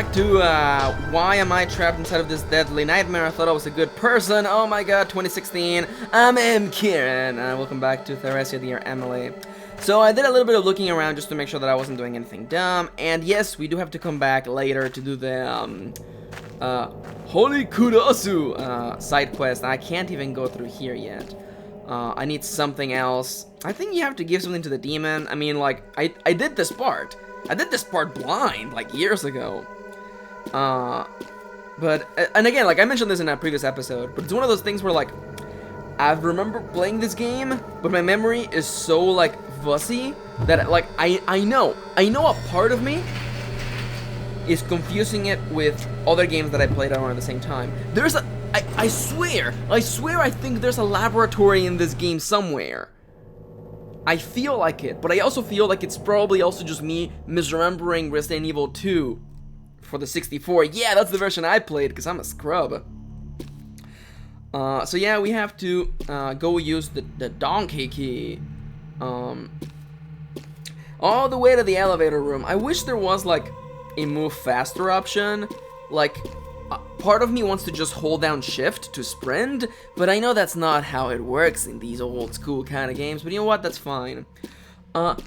back to why am I trapped inside of this deadly nightmare? I thought I was a good person. Oh my god, 2016. I'm M. Kieran. Welcome back to Theresia, the Emile. So I did a little bit of looking around just to make sure that I wasn't doing anything dumb. And yes, we do have to come back later to do the Holy Kurasu side quest. I can't even go through here yet. I need something else. I think you have to give something to the demon. I mean, like, I did this part. I did this part blind, like, years ago. But, and again, like, I mentioned this in a previous episode, but it's one of those things where, like, I remember playing this game, but my memory is so, like, fuzzy that, like, I know a part of me is confusing it with other games that I played around at the same time. There's a, I swear I think there's a laboratory in this game somewhere. I feel like it, but I also feel like it's probably also just me misremembering Resident Evil 2 for the 64. Yeah, that's the version I played, because I'm a scrub. So yeah, we have to go use the donkey key. All the way to the elevator room. I wish there was, like, a move faster option. Like, part of me wants to just hold down shift to sprint, but I know that's not how it works in these old school kind of games, but you know what, that's fine. An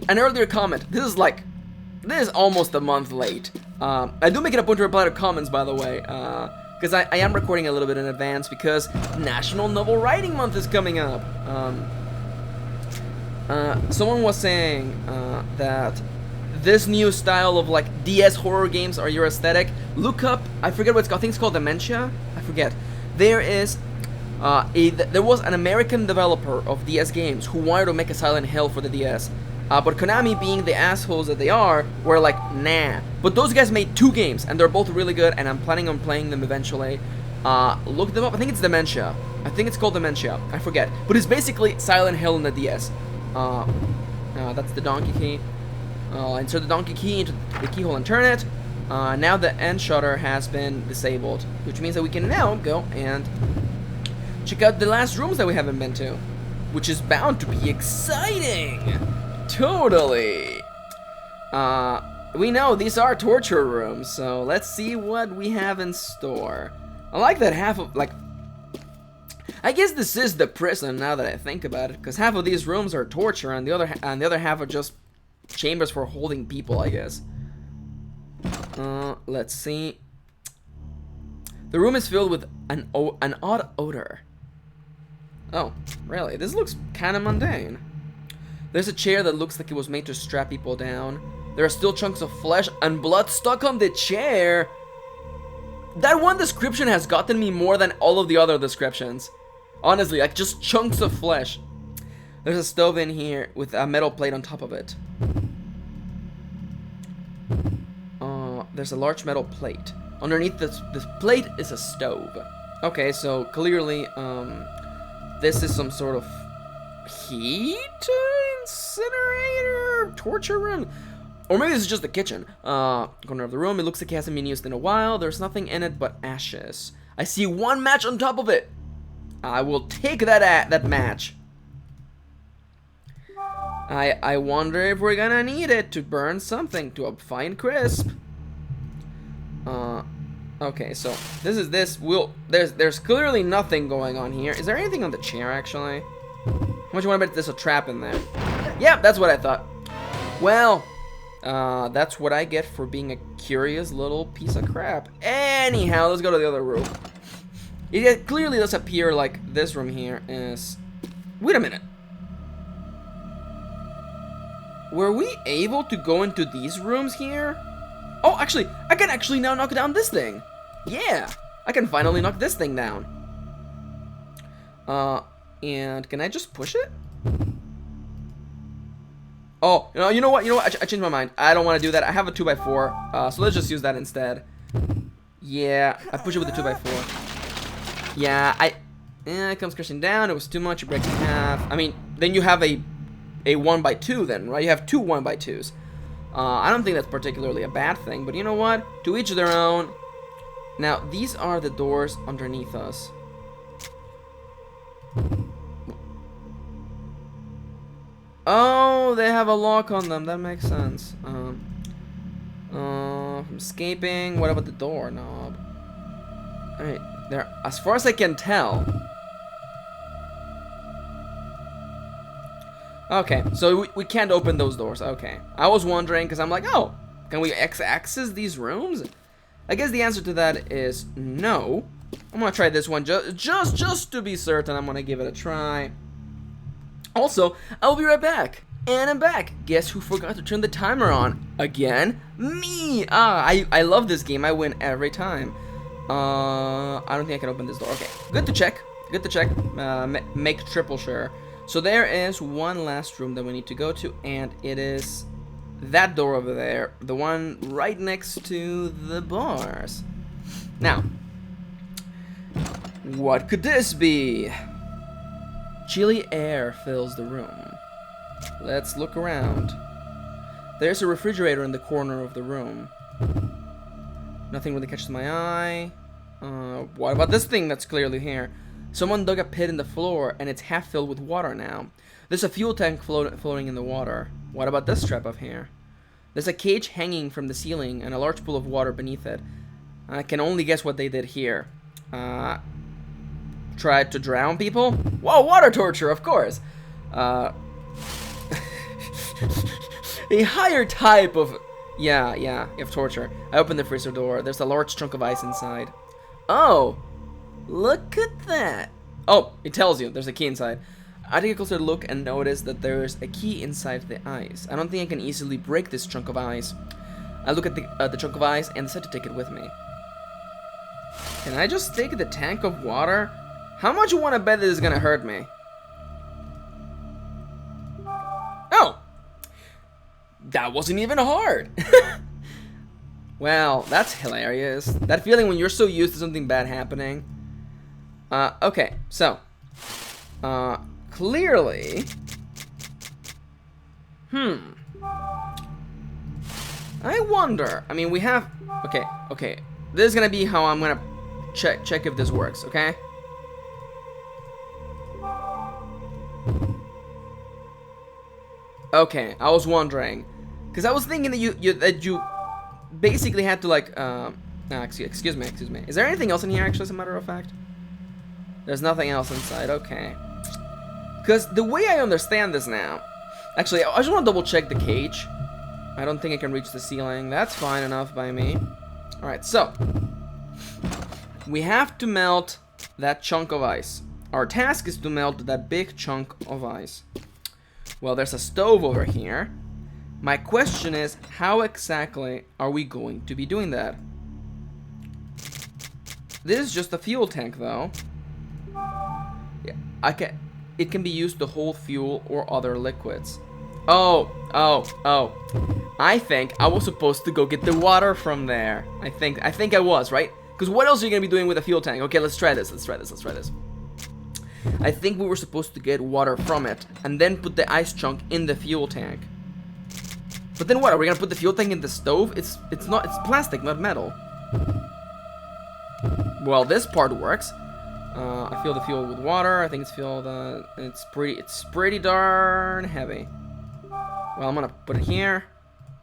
earlier comment, this is almost a month late. I do make it a point to reply to comments, by the way, because I am recording a little bit in advance, because National Novel Writing Month is coming up. Someone was saying that this new style of, like, DS horror games are your aesthetic. Look up, I forget what it's called, I think it's called Dementia? I forget. There was an American developer of DS games who wanted to make a Silent Hill for the DS. But Konami, being the assholes that they are, were like, nah. But those guys made 2 games, and they're both really good, and I'm planning on playing them eventually. Look them up, I think it's Dementia. I think it's called Dementia, I forget. But it's basically Silent Hill in the DS. That's the donkey key. Insert the donkey key into the keyhole and turn it. Now the end shutter has been disabled, which means that we can now go and check out the last rooms that we haven't been to, which is bound to be exciting. Totally. We know these are torture rooms, so let's see what we have in store. I like that half of, like, I guess this is the prison now that I think about it, because half of these rooms are torture, and the other half are just chambers for holding people, I guess. Let's see. The room is filled with an odd odor. Oh, really? This looks kind of mundane. There's a chair that looks like it was made to strap people down. There are still chunks of flesh and blood stuck on the chair. That one description has gotten me more than all of the other descriptions. Honestly, like, just chunks of flesh. There's a stove in here with a metal plate on top of it. There's a large metal plate. Underneath this plate is a stove. Okay, so clearly, this is some sort of heat incinerator torture room. Or maybe this is just the kitchen. Corner of the room. It looks like it hasn't been used in a while. There's nothing in it but ashes. I see one match on top of it. I will take that match. I wonder if we're gonna need it to burn something to a fine crisp. Okay, so there's clearly nothing going on here. Is there anything on the chair, actually? How much you want to bet there's a trap in there? Yeah, that's what I thought. Well, that's what I get for being a curious little piece of crap. Anyhow, let's go to the other room. It clearly does appear like this room here is... Wait a minute. Were we able to go into these rooms here? Oh, actually, I can actually now knock down this thing. Yeah, I can finally knock this thing down. And can I just push it? Oh, you know what? I changed my mind. I don't want to do that. I have a 2x4, so let's just use that instead. Yeah, I push it with the 2x4. Yeah, it comes crashing down. It was too much. You break it in half. I mean, then you have a 1x2 then, right? You have 2 1x2s. I don't think that's particularly a bad thing, but you know what? To each their own. Now, these are the doors underneath us. Oh, they have a lock on them. That makes sense. escaping. What about the door knob? Alright, there. As far as I can tell. Okay, so we can't open those doors. Okay. I was wondering, because I'm like, oh, can we access these rooms? I guess the answer to that is no. I'm gonna try this one just to be certain. I'm gonna give it a try. Also, I'll be right back. And I'm back. Guess who forgot to turn the timer on? Again? Me! I love this game. I win every time. I don't think I can open this door. Okay, good to check. Good to check. Make triple sure. So there is one last room that we need to go to, and it is that door over there, the one right next to the bars. Now, what could this be? Chilly air fills the room. Let's look around. There's a refrigerator in the corner of the room. Nothing really catches my eye. What about this thing that's clearly here? Someone dug a pit in the floor, and it's half filled with water now. There's a fuel tank floating in the water. What about this trap up here? There's a cage hanging from the ceiling, and a large pool of water beneath it. I can only guess what they did here. Tried to drown people? Whoa, water torture, of course! A higher type of... Yeah, of torture. I opened the freezer door. There's a large chunk of ice inside. Oh! Look at that! Oh, it tells you there's a key inside. I take a closer look and notice that there's a key inside the ice. I don't think I can easily break this chunk of ice. I look at the chunk of ice and decide to take it with me. Can I just take the tank of water? How much you want to bet this is gonna hurt me? Oh! That wasn't even hard! Well, that's hilarious. That feeling when you're so used to something bad happening. Okay, so. Clearly. I wonder. I mean, we have. Okay. This is gonna be how I'm gonna check if this works. Okay. Okay, I was wondering, because I was thinking that you basically had to like. Excuse me. Is there anything else in here? Actually, as a matter of fact, there's nothing else inside. Okay. Because the way I understand this now, actually, I just want to double check the cage. I don't think I can reach the ceiling. That's fine enough by me. Alright, so. We have to melt that chunk of ice. Our task is to melt that big chunk of ice. Well, there's a stove over here. My question is, how exactly are we going to be doing that? This is just a fuel tank, though. Yeah, it can be used to hold fuel or other liquids. Oh. I think I was supposed to go get the water from there. I think I was, right? Because what else are you going to be doing with a fuel tank? Okay, let's try this. I think we were supposed to get water from it and then put the ice chunk in the fuel tank. But then what? Are we going to put the fuel tank in the stove? It's plastic, not metal. Well, this part works. I fill the fuel with water. I think it's filled. It's pretty darn heavy. Well, I'm gonna put it here,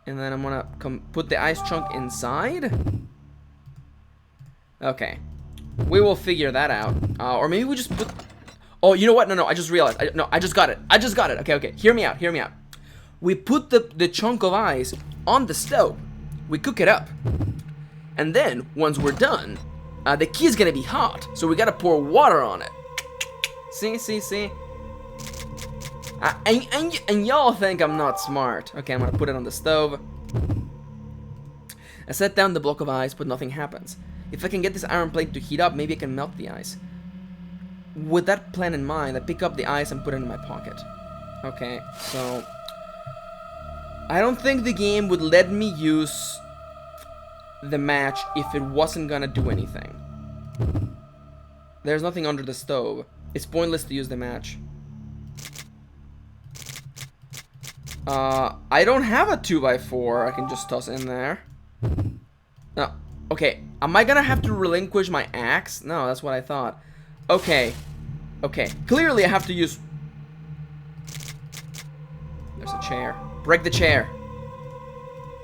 and then I'm gonna put the ice chunk inside. Okay, we will figure that out. Or maybe we just put. Oh, you know what? No. I just realized. I just got it. Okay. Hear me out. We put the chunk of ice on the stove. We cook it up, and then once we're done. The key is gonna be hot, so we gotta pour water on it. See? And y'all think I'm not smart. Okay, I'm gonna put it on the stove. I set down the block of ice, but nothing happens. If I can get this iron plate to heat up, maybe I can melt the ice. With that plan in mind, I pick up the ice and put it in my pocket. Okay, so I don't think the game would let me use the match if it wasn't gonna do anything. There's nothing under the stove. It's pointless to use the match. I don't have a 2x4 I can just toss in there. No. Okay, am I gonna have to relinquish my axe? No, that's what I thought. Okay, clearly I have to use... There's a chair. Break the chair.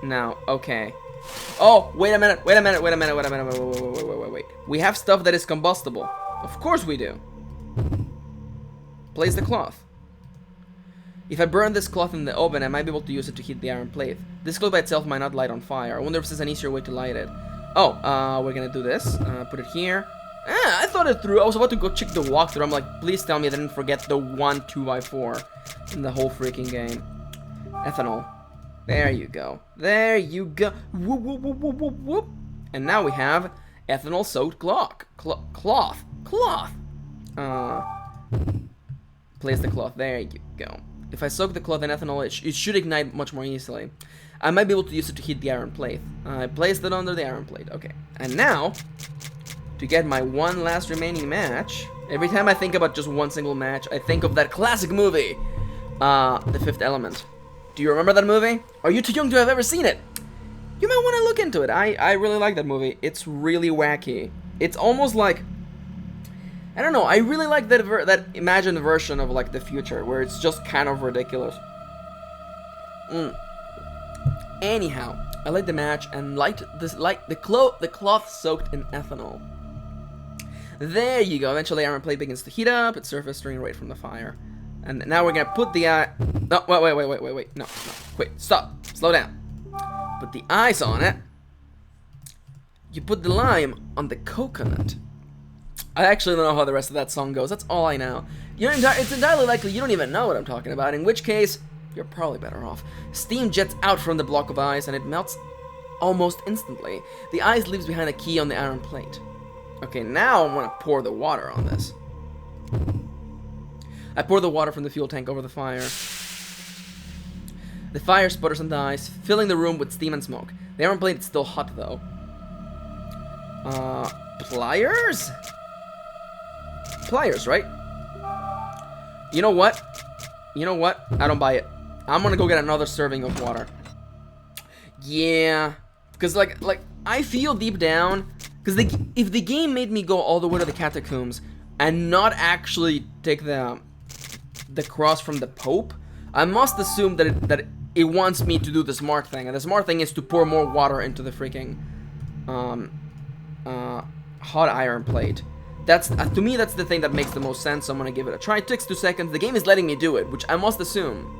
No, okay. Oh, wait a minute, wait a minute, wait a minute, wait a minute, wait. We have stuff that is combustible. Of course we do. Place the cloth. If I burn this cloth in the oven, I might be able to use it to heat the iron plate. This cloth by itself might not light on fire. I wonder if there's an easier way to light it. Oh, we're gonna do this. Put it here. I thought it through. I was about to go check the walkthrough. I'm like, please tell me I didn't forget the 1 2x4 in the whole freaking game. Ethanol. There you go. There you go. Whoop, whoop, whoop, whoop, whoop, whoop. And now we have ethanol-soaked cloth. Cloth. Place the cloth. There you go. If I soak the cloth in ethanol, it should ignite much more easily. I might be able to use it to heat the iron plate. I placed it under the iron plate. Okay. And now, to get my one last remaining match, every time I think about just one single match, I think of that classic movie, The Fifth Element. Do you remember that movie? Are you too young to have ever seen it? You might want to look into it. I really like that movie. It's really wacky. It's almost like, I don't know, I really like that imagined version of like the future where it's just kind of ridiculous. Anyhow, I light the match and light the cloth soaked in ethanol. There you go. Eventually, iron plate begins to heat up. Its surface stirring right from the fire. And now we're gonna put the no, wait. No, wait, stop. Slow down. Put the eyes on it. You put the lime on the coconut. I actually don't know how the rest of that song goes. That's all I know. It's entirely likely you don't even know what I'm talking about, in which case, you're probably better off. Steam jets out from the block of ice and it melts almost instantly. The ice leaves behind a key on the iron plate. Okay, now I'm gonna pour the water on this. I pour the water from the fuel tank over the fire. The fire sputters on the ice, filling the room with steam and smoke. The iron plate is still hot though. Pliers? Pliers, right? You know what? I don't buy it. I'm gonna go get another serving of water. Yeah, because like I feel deep down, because if the game made me go all the way to the catacombs and not actually take the cross from the Pope, I must assume that it wants me to do the smart thing, and the smart thing is to pour more water into the freaking hot iron plate. That's to me, that's the thing that makes the most sense, so I'm gonna give it a try. It takes 2 seconds. The game is letting me do it, which I must assume.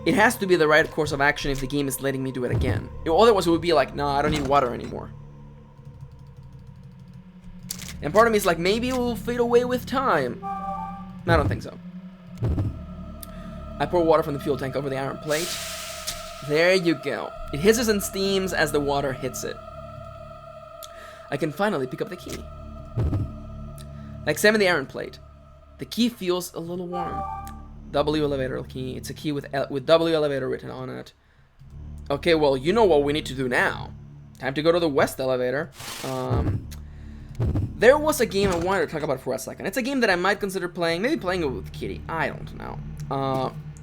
It has to be the right course of action if the game is letting me do it again. Otherwise, it would be like, nah, I don't need water anymore. And part of me is like, maybe it will fade away with time. I don't think so. I pour water from the fuel tank over the iron plate. There you go. It hisses and steams as the water hits it. I can finally pick up the key. I examine the iron plate. The key feels a little warm. W elevator key. It's a key with W elevator written on it. Okay, well, you know what we need to do now. Time to go to the west elevator. There was a game I wanted to talk about for a second. It's a game that I might consider playing. Maybe playing it with Kitty. I don't know.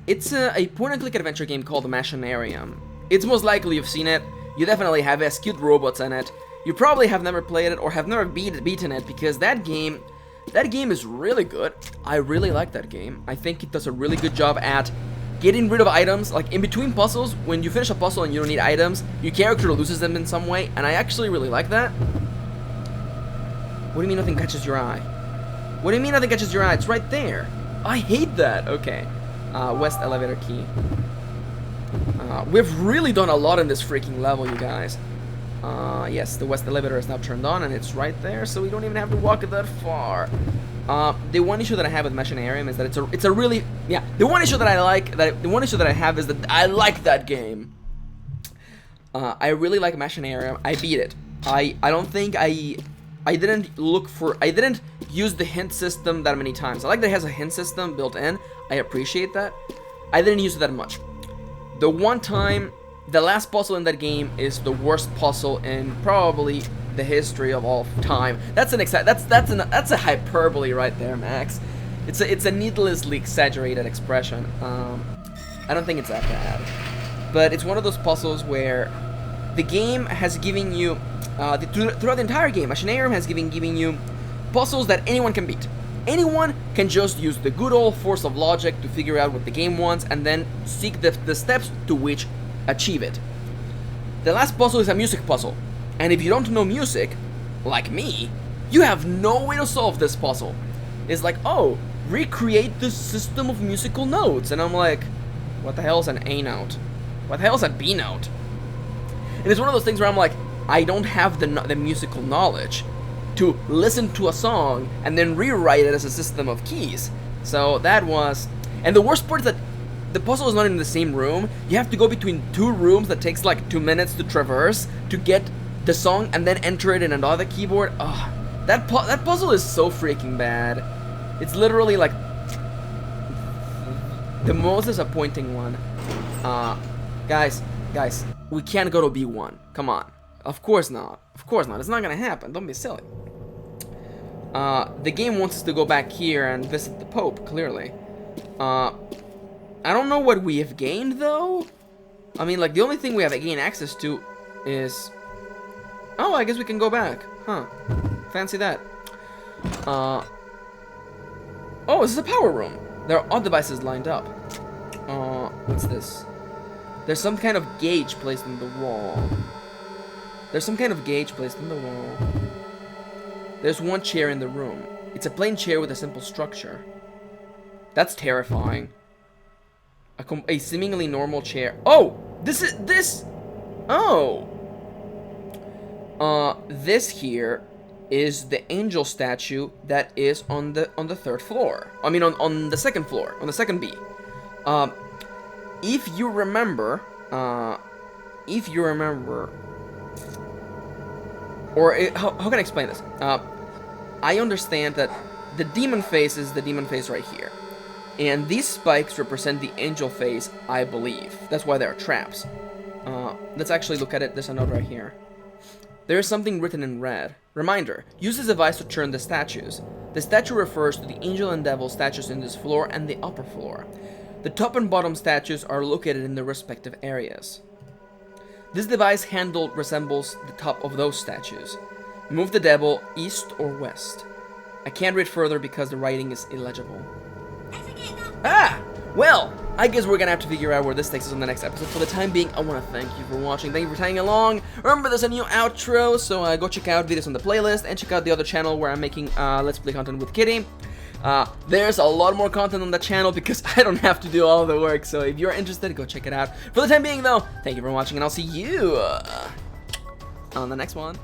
It's a point-and-click adventure game called Machinarium. It's most likely you've seen it. You definitely have cute robots in it. You probably have never played it or have never beaten it because that game is really good. I really like that game. I think it does a really good job at getting rid of items. Like in between puzzles, when you finish a puzzle and you don't need items, your character loses them in some way, and I actually really like that. What do you mean nothing catches your eye? What do you mean nothing catches your eye? It's right there. I hate that. Okay. West elevator key. We've really done a lot in this freaking level, you guys. Yes, the west elevator is now turned on and it's right there, so we don't even have to walk it that far. The one issue that I have with Machinarium is that it's a really, yeah, the one issue that I have is that I like that game. I really like Machinarium. I beat it. I don't think I didn't use the hint system that many times. I like that it has a hint system built in. I appreciate that. I didn't use it that much. The one time, the last puzzle in that game is the worst puzzle in probably the history of all time. That's a hyperbole right there, Max. It's a needlessly exaggerated expression. I don't think it's that bad, but it's one of those puzzles where the game has given you throughout the entire game, Machinarium has given you puzzles that anyone can beat. Anyone can just use the good old force of logic to figure out what the game wants and then seek the steps to which achieve it. The last puzzle is a music puzzle. And if you don't know music, like me, you have no way to solve this puzzle. It's like, oh, recreate the system of musical notes. And I'm like, what the hell is an A note? What the hell is a B note? And it's one of those things where I'm like, I don't have the musical knowledge to listen to a song and then rewrite it as a system of keys. So that was... And the worst part is that the puzzle is not in the same room. You have to go between two rooms that takes like 2 minutes to traverse to get the song and then enter it in another keyboard. Ugh. That puzzle is so freaking bad. It's literally like the most disappointing one. Guys, we can't go to B1. Come on. Of course not. Of course not. It's not gonna happen. Don't be silly. The game wants us to go back here and visit the Pope, clearly. I don't know what we have gained, though. I mean, like, the only thing we have gained access to is... Oh, I guess we can go back. Huh. Fancy that. Oh, this is a power room. There are odd devices lined up. What's this? There's some kind of gauge placed in the wall. There's one chair in the room. It's a plain chair with a simple structure. That's terrifying. A seemingly normal chair. Oh! This! Oh! This here is the angel statue that is on the 3rd floor. I mean, on the 2nd floor. On the 2nd B. If you remember... how can I explain this? I understand that the demon face is the demon face right here. And these spikes represent the angel face, I believe. That's why there are traps. Let's actually look at it. There's a note right here. There is something written in red. Reminder, use this device to turn the statues. The statue refers to the angel and devil statues in this floor and the upper floor. The top and bottom statues are located in their respective areas. This device handle resembles the top of those statues. Move the devil east or west. I can't read further because the writing is illegible. Ah! Well, I guess we're gonna have to figure out where this takes us on the next episode. For the time being, I want to thank you for watching. Thank you for tagging along. Remember, there's a new outro, so go check out videos on the playlist and check out the other channel where I'm making Let's Play content with Kitty. There's a lot more content on the channel because I don't have to do all the work, so if you're interested, go check it out. For the time being, though, thank you for watching, and I'll see you on the next one.